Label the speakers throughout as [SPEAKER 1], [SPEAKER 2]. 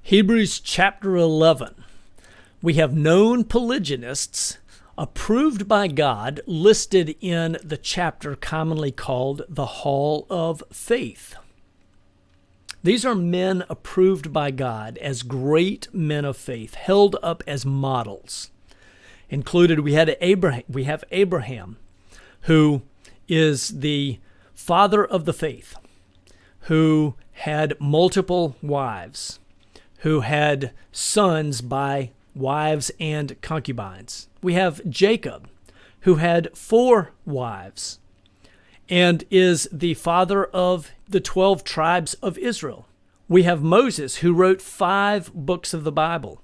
[SPEAKER 1] Hebrews chapter 11. We have known polygynists approved by God listed in the chapter commonly called the Hall of Faith. These are men approved by God as great men of faith, held up as models. Included, we have Abraham, who is the father of the faith, who had multiple wives, who had sons by wives and concubines. We have Jacob, who had 4 wives and is the father of the 12 tribes of Israel. We have Moses, who wrote 5 books of the Bible: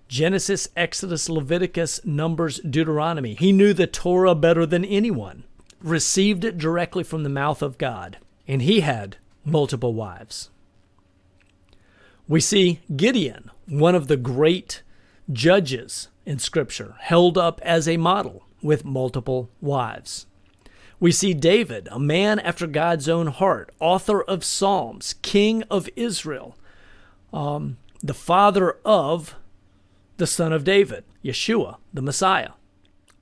[SPEAKER 1] Genesis, Exodus, Leviticus, Numbers, Deuteronomy. He knew the Torah better than anyone, received it directly from the mouth of God, and he had multiple wives. We see Gideon, one of the great judges in Scripture, held up as a model with multiple wives. We see David, a man after God's own heart, author of Psalms, king of Israel, the father of the son of David, Yeshua, the Messiah.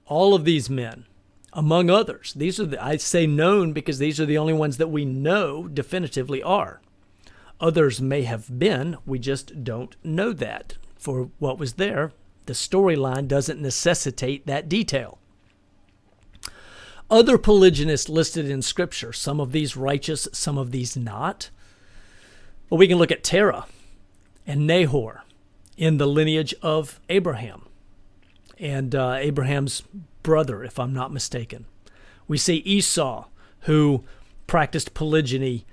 [SPEAKER 1] All of these men, among others, I say known because these are the only ones that we know definitively are. Others may have been, we just don't know that. For what was there, the storyline doesn't necessitate that detail. Other polygynists listed in Scripture, some of these righteous, some of these not. But we can look at Terah and Nahor in the lineage of Abraham and Abraham's brother, if I'm not mistaken. We see Esau, who practiced polygyny,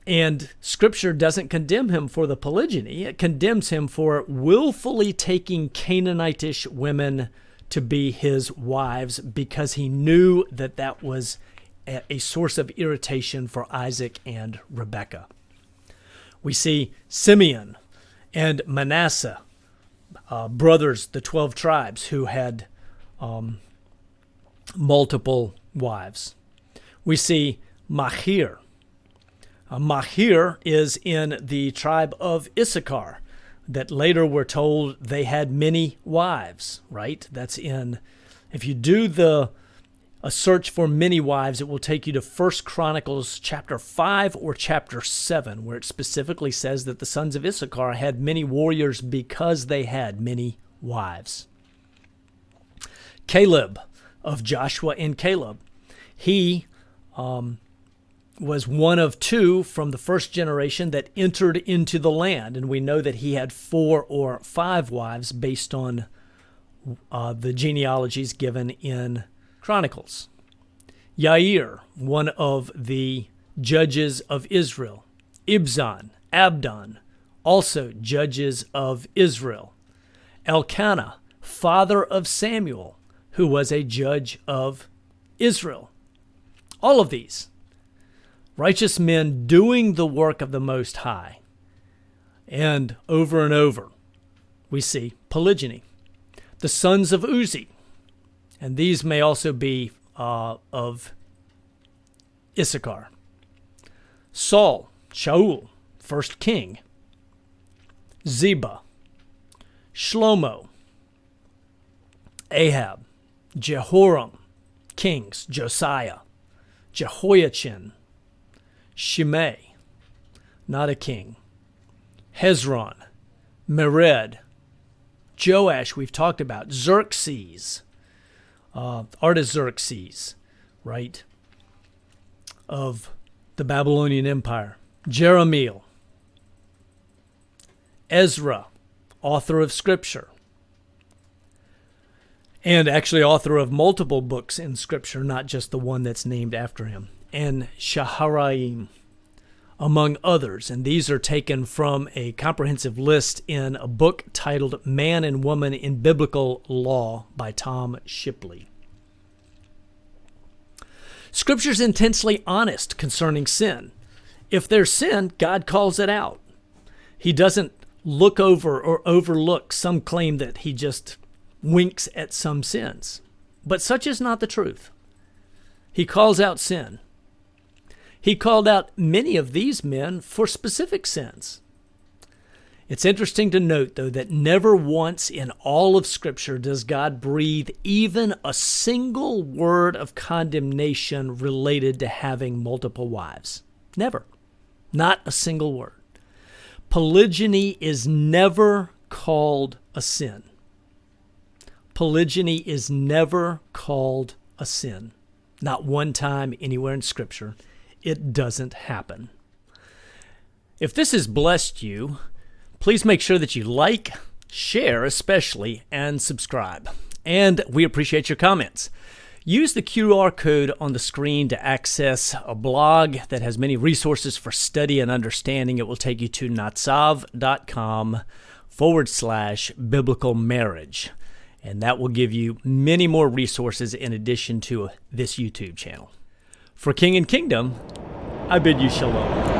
[SPEAKER 1] and Scripture doesn't condemn him for the polygyny. It condemns him for willfully taking Canaanitish women to be his wives because he knew that that was a source of irritation for Isaac and Rebekah. We see Simeon and Manasseh, brothers, the 12 tribes, who had multiple wives. We see Machir. Machir is in the tribe of Issachar, that later we're told they had many wives, right? That's if you do a search for many wives, it will take you to 1 Chronicles chapter 5 or chapter 7, where it specifically says that the sons of Issachar had many warriors because they had many wives. Caleb, of Joshua and Caleb, he was one of 2 from the first generation that entered into the land, and we know that he had 4 or 5 wives based on the genealogies given in Chronicles. Yair, one of the judges of Israel. Ibzan, Abdon, also judges of Israel. Elkanah, father of Samuel, who was a judge of Israel. All of these righteous men doing the work of the Most High. And over, we see polygyny. The sons of Uzi, and these may also be of Issachar. Saul, Shaul, first king. Ziba, Shlomo, Ahab, Jehoram, kings, Josiah, Jehoiachin, Shimei, not a king. Hezron, Mered, Joash, we've talked about. Xerxes, Artaxerxes, right, of the Babylonian Empire. Jeremiel, Ezra, author of Scripture, and actually author of multiple books in Scripture, not just the one that's named after him. And Shaharaim, among others. And these are taken from a comprehensive list in a book titled Man and Woman in Biblical Law by Tom Shipley. Scripture's intensely honest concerning sin. If there's sin, God calls it out. He doesn't look over or overlook some claim that he just winks at some sins. But such is not the truth. He calls out sin. He called out many of these men for specific sins. It's interesting to note, though, that never once in all of Scripture does God breathe even a single word of condemnation related to having multiple wives. Never. Not a single word. Polygyny is never called a sin. Polygyny is never called a sin. Not one time anywhere in Scripture. It doesn't happen. If this has blessed you, please make sure that you like, share especially, and subscribe. And we appreciate your comments. Use the QR code on the screen to access a blog that has many resources for study and understanding. It will take you to natsav.com/biblical marriage. And that will give you many more resources in addition to this YouTube channel. For King and Kingdom, I bid you shalom.